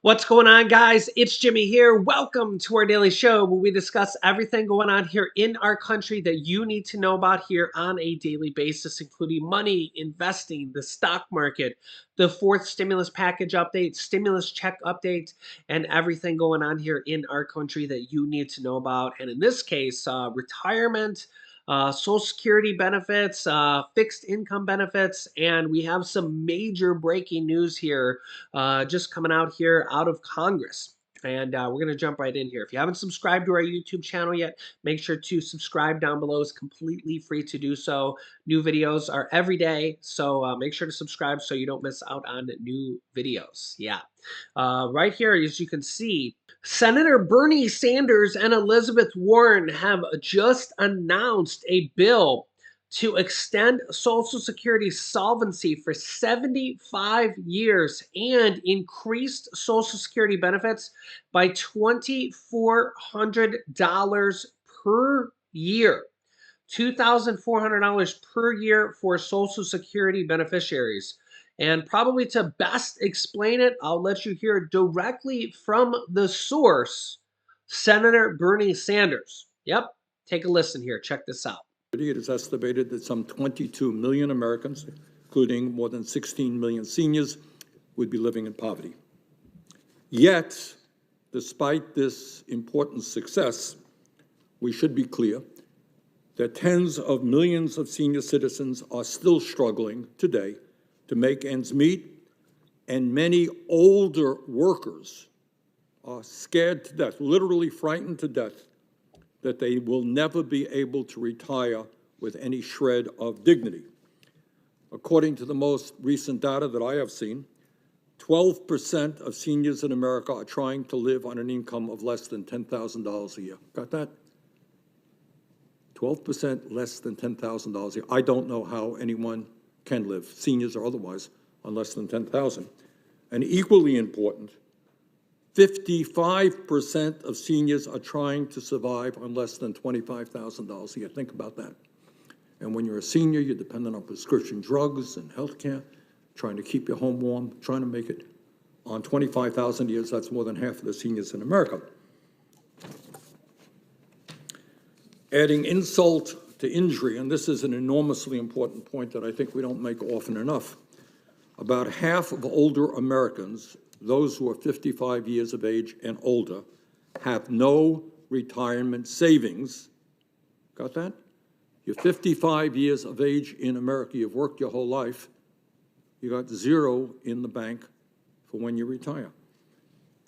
What's going on, guys? It's Jimmy here. Welcome to our daily show where we discuss everything going on here in our country that you need to know about here on a daily basis, including money, investing, the stock market, the fourth stimulus package update, stimulus check update, and everything going on here in our country that you need to know about. And in this case, retirement, Social Security benefits, fixed income benefits, and we have some major breaking news here just coming out here out of Congress. And we're going to jump right in here. If you haven't subscribed to our YouTube channel yet, make sure to subscribe down below. It's completely free to do so. New videos are every day, so make sure to subscribe so you don't miss out on new videos. Yeah. Right here, as you can see, Senator Bernie Sanders and Elizabeth Warren have just announced a bill to extend Social Security solvency for 75 years and increased Social Security benefits by $2,400 per year. $2,400 per year for Social Security beneficiaries. And probably to best explain it, I'll let you hear directly from the source, Senator Bernie Sanders. Yep, take a listen here. Check this out. It is estimated that some 22 million Americans, including more than 16 million seniors, would be living in poverty. Yet, despite this important success, we should be clear that tens of millions of senior citizens are still struggling today to make ends meet, and many older workers are scared to death, literally frightened to death, that they will never be able to retire with any shred of dignity. According to the most recent data that I have seen, 12% of seniors in America are trying to live on an income of less than $10,000 a year. Got that? 12% less than $10,000 a year. I don't know how anyone can live, seniors or otherwise, on less than $10,000. And equally important, 55% of seniors are trying to survive on less than $25,000 a year. Think about that. And when you're a senior, you're dependent on prescription drugs and health care, trying to keep your home warm, trying to make it on 25,000 years. That's more than half of the seniors in America. Adding insult to injury, and this is an enormously important point that I think we don't make often enough, about half of older Americans, those who are 55 years of age and older, have no retirement savings. Got that? You're 55 years of age in America, you've worked your whole life, you got zero in the bank for when you retire.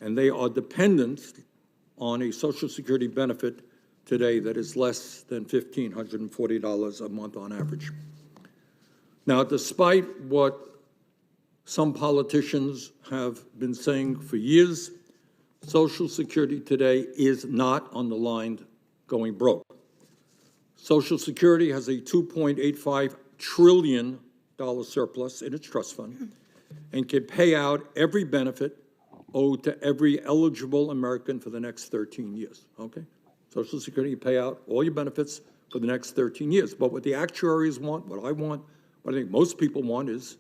And they are dependent on a Social Security benefit today that is less than $1,540 a month on average. Now, despite what some politicians have been saying for years, Social Security today is not on the line going broke. Social Security has a $2.85 trillion surplus in its trust fund and can pay out every benefit owed to every eligible American for the next 13 years, okay? Social Security pay out all your benefits for the next 13 years. But what the actuaries want, what I want, what I think most people want is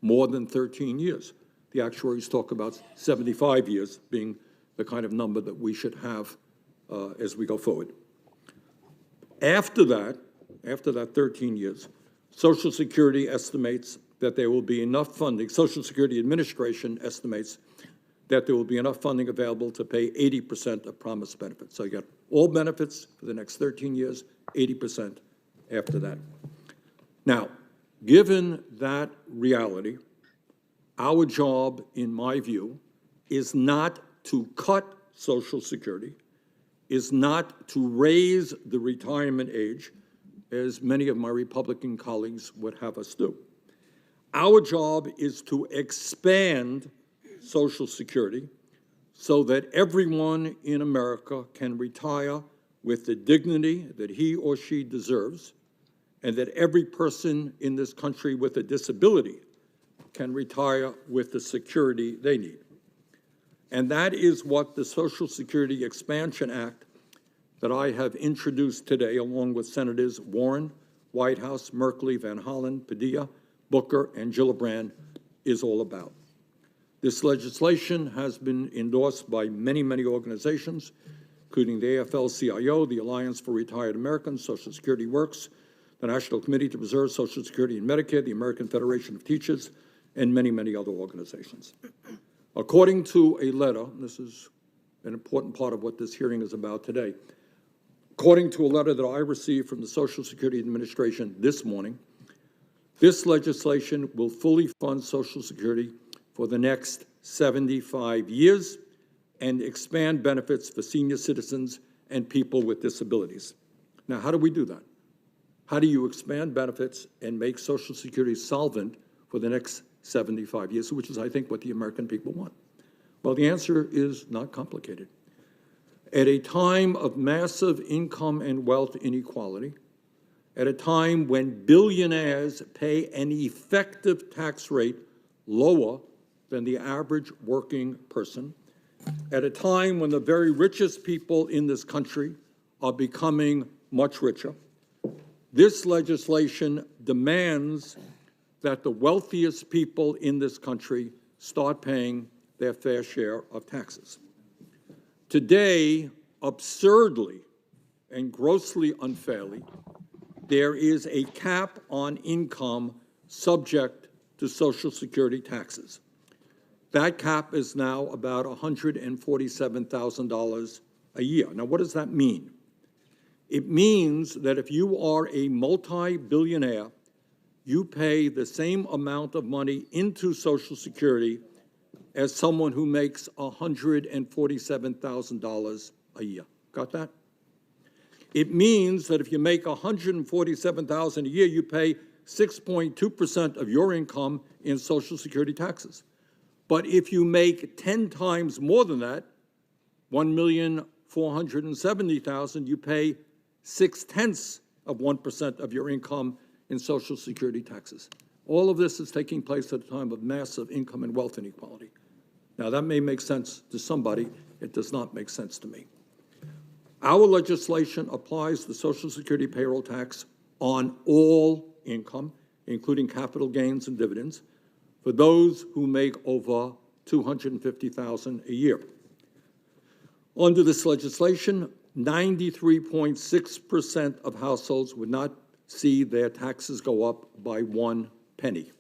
more than 13 years. The actuaries talk about 75 years being the kind of number that we should have as we go forward. After that 13 years, Social Security estimates that there will be enough funding, Social Security Administration estimates that there will be enough funding available to pay 80% of promised benefits. So you got all benefits for the next 13 years, 80% after that. Now, given that reality, our job, in my view, is not to cut Social Security, is not to raise the retirement age, as many of my Republican colleagues would have us do. Our job is to expand Social Security so that everyone in America can retire with the dignity that he or she deserves, and that every person in this country with a disability can retire with the security they need. And that is what the Social Security Expansion Act that I have introduced today, along with Senators Warren, Whitehouse, Merkley, Van Hollen, Padilla, Booker, and Gillibrand, is all about. This legislation has been endorsed by many, many organizations, including the AFL-CIO, the Alliance for Retired Americans, Social Security Works, the National Committee to Preserve Social Security and Medicare, the American Federation of Teachers, and many, many other organizations. According to a letter, and this is an important part of what this hearing is about today, according to a letter that I received from the Social Security Administration this morning, this legislation will fully fund Social Security for the next 75 years and expand benefits for senior citizens and people with disabilities. Now, how do we do that? How do you expand benefits and make Social Security solvent for the next 75 years, which is, I think, what the American people want? Well, the answer is not complicated. At a time of massive income and wealth inequality, at a time when billionaires pay an effective tax rate lower than the average working person, at a time when the very richest people in this country are becoming much richer, this legislation demands that the wealthiest people in this country start paying their fair share of taxes. Today, absurdly and grossly unfairly, there is a cap on income subject to Social Security taxes. That cap is now about $147,000 a year. Now, what does that mean? It means that if you are a multi-billionaire, you pay the same amount of money into Social Security as someone who makes $147,000 a year. Got that? It means that if you make $147,000 a year, you pay 6.2% of your income in Social Security taxes. But if you make 10 times more than that, $1,470,000, you pay 0.6% of your income in Social Security taxes. All of this is taking place at a time of massive income and wealth inequality. Now, that may make sense to somebody. It does not make sense to me. Our legislation applies the Social Security payroll tax on all income, including capital gains and dividends, for those who make over $250,000 a year. Under this legislation, 93.6% of households would not see their taxes go up by 1 penny.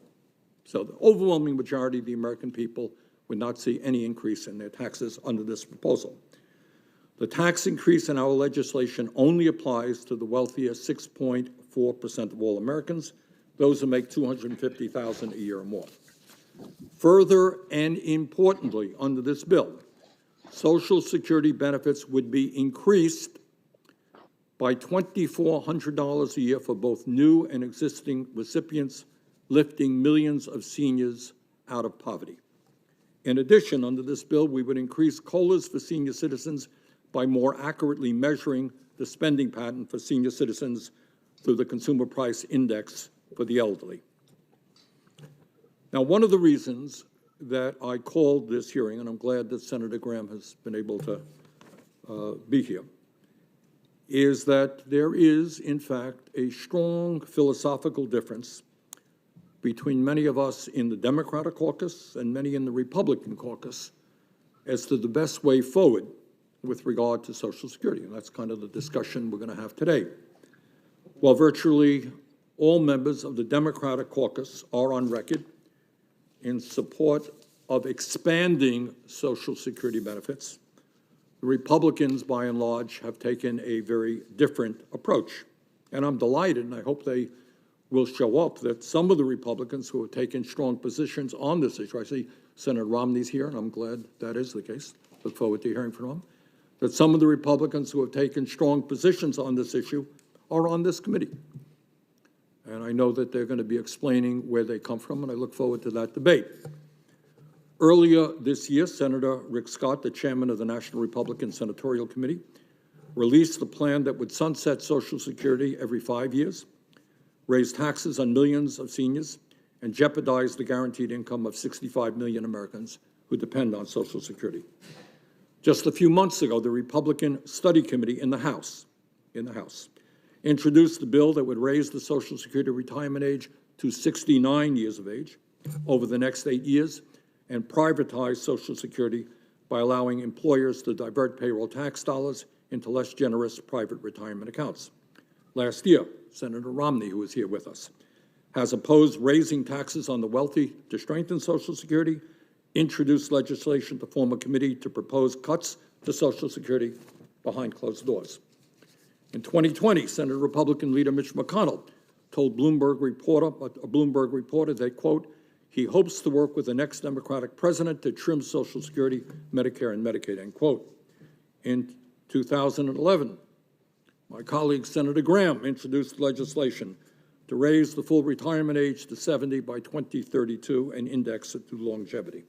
So the overwhelming majority of the American people would not see any increase in their taxes under this proposal. The tax increase in our legislation only applies to the wealthiest 6.4% of all Americans, those who make $250,000 a year or more. Further and importantly, under this bill, Social Security benefits would be increased by $2,400 a year for both new and existing recipients, lifting millions of seniors out of poverty. In addition, under this bill, we would increase COLAs for senior citizens by more accurately measuring the spending pattern for senior citizens through the Consumer Price Index for the elderly. Now, one of the reasons that I called this hearing, and I'm glad that Senator Graham has been able to be here, is that there is, in fact, a strong philosophical difference between many of us in the Democratic caucus and many in the Republican caucus as to the best way forward with regard to Social Security. And that's kind of the discussion we're going to have today. While virtually all members of the Democratic caucus are on record in support of expanding Social Security benefits, the Republicans, by and large, have taken a very different approach. And I'm delighted, and I hope they will show up, that some of the Republicans who have taken strong positions on this issue, I see Senator Romney's here, and I'm glad that is the case. Look forward to hearing from him. That some of the Republicans who have taken strong positions on this issue are on this committee. And I know that they're going to be explaining where they come from, and I look forward to that debate. Earlier this year, Senator Rick Scott, the chairman of the National Republican Senatorial Committee, released a plan that would sunset Social Security every 5 years, raise taxes on millions of seniors, and jeopardize the guaranteed income of 65 million Americans who depend on Social Security. Just a few months ago, the Republican Study Committee in the House introduced a bill that would raise the Social Security retirement age to 69 years of age over the next 8 years and privatize Social Security by allowing employers to divert payroll tax dollars into less generous private retirement accounts. Last year, Senator Romney, who is here with us, has opposed raising taxes on the wealthy to strengthen Social Security, introduced legislation to form a committee to propose cuts to Social Security behind closed doors. In 2020, Senate Republican leader Mitch McConnell told a Bloomberg reporter that, quote, he hopes to work with the next Democratic president to trim Social Security, Medicare, and Medicaid, end quote. In 2011, my colleague Senator Graham introduced legislation to raise the full retirement age to 70 by 2032 and index it to longevity.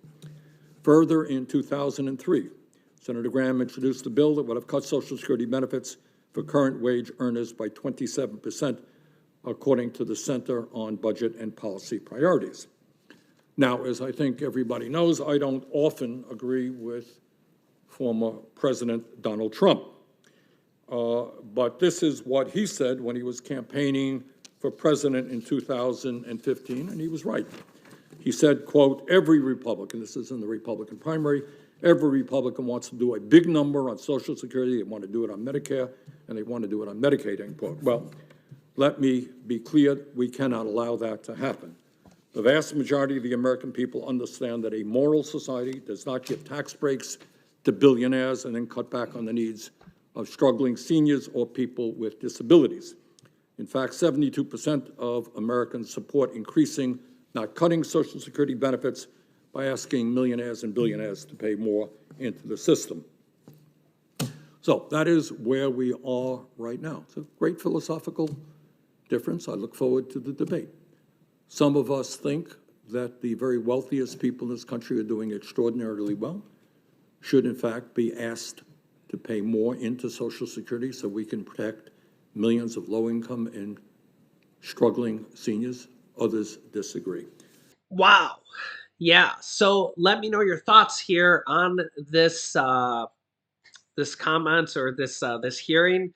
Further, in 2003, Senator Graham introduced a bill that would have cut Social Security benefits for current wage earners by 27%, according to the Center on Budget and Policy Priorities. Now, as I think everybody knows, I don't often agree with former President Donald Trump. But this is what he said when he was campaigning for president in 2015, and he was right. He said, quote, every Republican, this is in the Republican primary, every Republican wants to do a big number on Social Security, they want to do it on Medicare, and they want to do it on Medicaid, end quote. Well, let me be clear, we cannot allow that to happen. The vast majority of the American people understand that a moral society does not give tax breaks to billionaires and then cut back on the needs of struggling seniors or people with disabilities. In fact, 72% of Americans support increasing, not cutting, Social Security benefits by asking millionaires and billionaires to pay more into the system. So that is where we are right now. It's a great philosophical difference. I look forward to the debate. Some of us think that the very wealthiest people in this country are doing extraordinarily well, should in fact be asked to pay more into Social Security so we can protect millions of low-income and struggling seniors. Others disagree. Wow. Yeah. So let me know your thoughts here on this this comments or this hearing,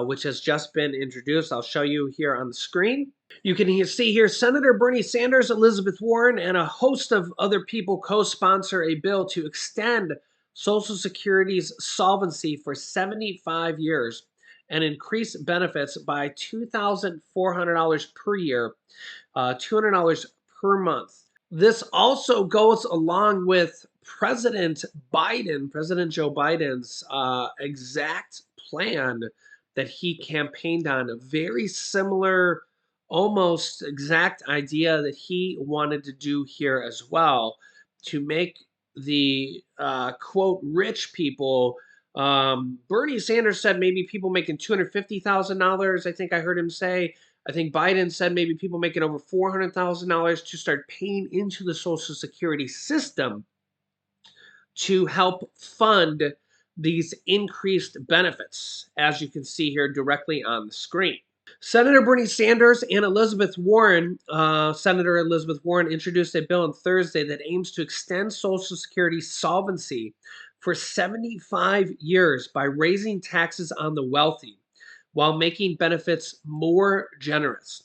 which has just been introduced. I'll show you here on the screen. You can see here Senator Bernie Sanders, Elizabeth Warren, and a host of other people co-sponsor a bill to extend Social Security's solvency for 75 years and increase benefits by $2,400 per year, $200 per month. This also goes along with President Joe Biden's exact plan that he campaigned on. A very similar, almost exact idea that he wanted to do here as well, to make the quote rich people. Bernie Sanders said maybe people making $250,000. I think I heard him say. I think Biden said maybe people making over $400,000 to start paying into the Social Security system to help fund these increased benefits, as you can see here directly on the screen. Senator Bernie Sanders and Senator Elizabeth Warren introduced a bill on Thursday that aims to extend Social Security solvency for 75 years by raising taxes on the wealthy while making benefits more generous.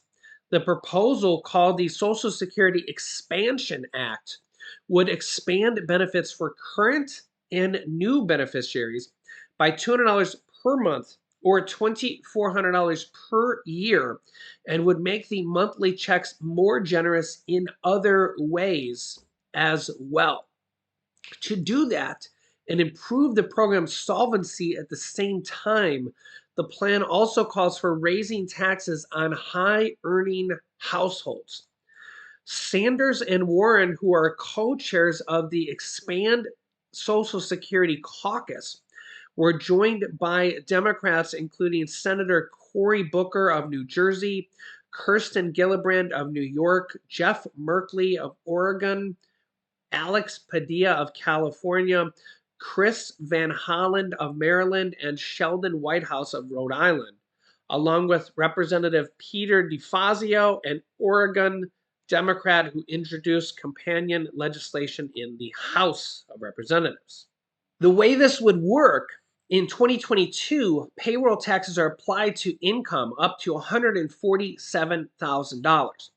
The proposal, called the Social Security Expansion Act, would expand benefits for current and new beneficiaries by $200 per month or $2,400 per year, and would make the monthly checks more generous in other ways as well. To do that and improve the program's solvency at the same time, the plan also calls for raising taxes on high-earning households. Sanders and Warren, who are co-chairs of the Expand Social Security Caucus, were joined by Democrats including Senator Cory Booker of New Jersey, Kirsten Gillibrand of New York, Jeff Merkley of Oregon, Alex Padilla of California, Chris Van Hollen of Maryland, and Sheldon Whitehouse of Rhode Island, along with Representative Peter DeFazio, an Oregon Democrat who introduced companion legislation in the House of Representatives. The way this would work, in 2022, payroll taxes are applied to income up to $147,000.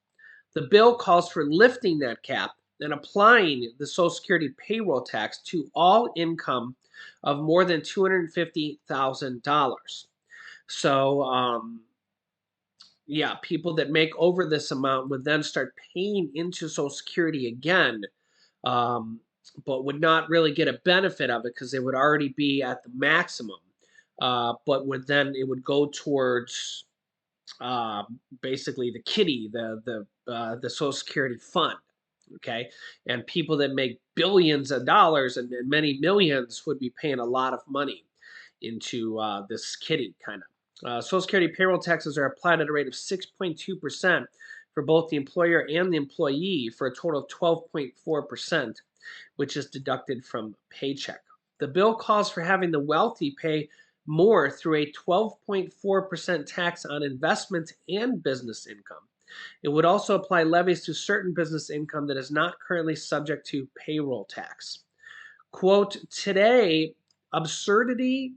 The bill calls for lifting that cap and applying the Social Security payroll tax to all income of more than $250,000. So, yeah, people that make over this amount would then start paying into Social Security again, um, but would not really get a benefit of it because they would already be at the maximum. But would then it would go towards uh, basically the kitty, the Social Security fund. Okay, and people that make billions of dollars and many millions would be paying a lot of money into this kitty kind of. Social Security payroll taxes are applied at a rate of 6.2% for both the employer and the employee for a total of 12.4%, which is deducted from paycheck. The bill calls for having the wealthy pay more through a 12.4% tax on investment and business income. It would also apply levies to certain business income that is not currently subject to payroll tax. Quote, today, absurdity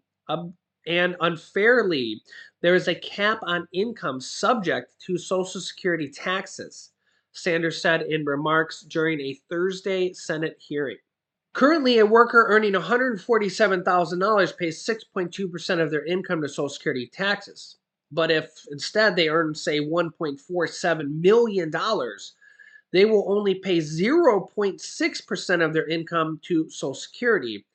and unfairly, there is a cap on income subject to Social Security taxes, Sanders said in remarks during a Thursday Senate hearing. Currently, a worker earning $147,000 pays 6.2% of their income to Social Security taxes. But if instead they earn, say, $1.47 million, they will only pay 0.6% of their income to Social Security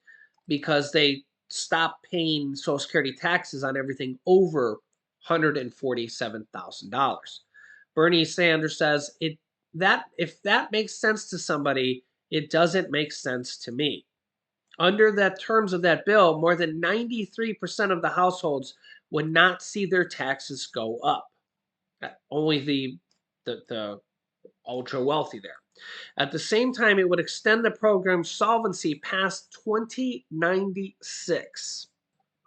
because they stop paying Social Security taxes on everything over $147,000. Bernie Sanders says that if that makes sense to somebody, it doesn't make sense to me. Under the terms of that bill, more than 93% of the households would not see their taxes go up. Only the ultra wealthy there. At the same time, it would extend the program's solvency past 2096.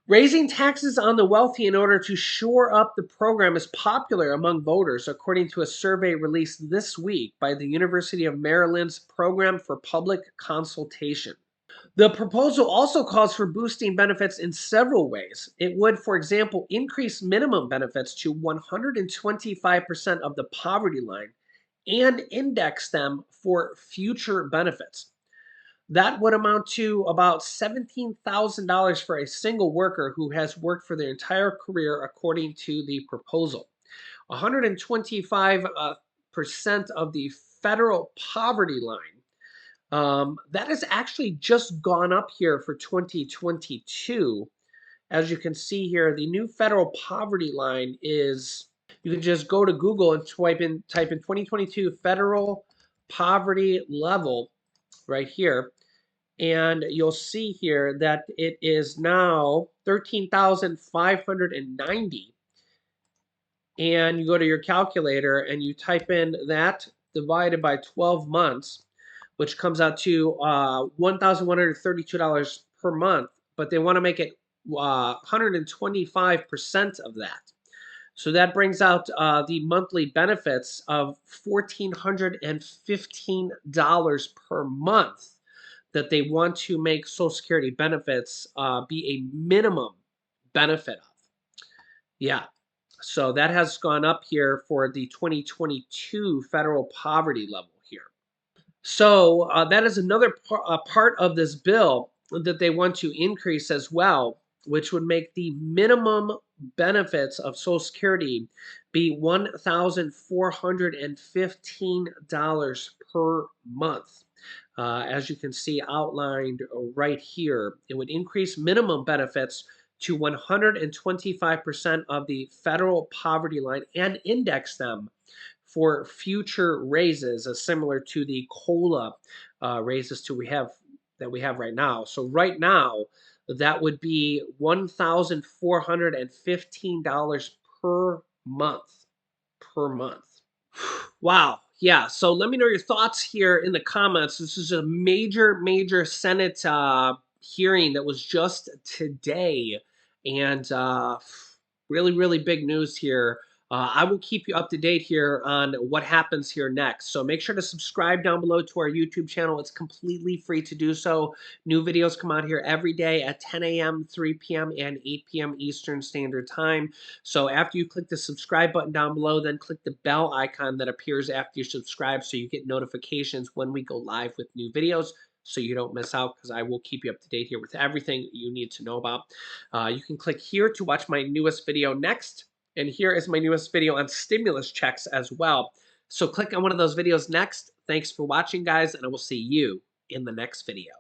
Raising taxes on the wealthy in order to shore up the program is popular among voters, according to a survey released this week by the University of Maryland's Program for Public Consultation. The proposal also calls for boosting benefits in several ways. It would, for example, increase minimum benefits to 125% of the poverty line and index them for future benefits. That would amount to about $17,000 for a single worker who has worked for their entire career, according to the proposal. 125% of the federal poverty line. That has actually just gone up here for 2022. As you can see here, the new federal poverty line is, you can just go to Google and type in 2022 federal poverty level right here. And you'll see here that it is now 13,590. And you go to your calculator and you type in that divided by 12 months, which comes out to $1,132 per month. But they want to make it 125% of that. So that brings out the monthly benefits of $1,415 per month that they want to make Social Security benefits be a minimum benefit of. Yeah. So that has gone up here for the 2022 federal poverty level here. So that is another part of this bill that they want to increase as well, which would make the minimum benefits of Social Security be $1,415 per month. As you can see outlined right here, it would increase minimum benefits to 125% of the federal poverty line and index them for future raises, similar to the COLA raises that we have right now. So right now, that would be $1,415 per month. Per month. Wow. Yeah. So let me know your thoughts here in the comments. This is a major Senate hearing that was just today. And really big news here I will keep you up to date here on what happens here next. So make sure to subscribe down below to our YouTube channel. It's completely free to do so. New videos come out here every day at 10 a.m., 3 p.m., and 8 p.m. Eastern Standard Time. So after you click the subscribe button down below, then click the bell icon that appears after you subscribe so you get notifications when we go live with new videos so you don't miss out, because I will keep you up to date here with everything you need to know about. You can click here to watch my newest video next. And here is my newest video on stimulus checks as well. So click on one of those videos next. Thanks for watching, guys, and I will see you in the next video.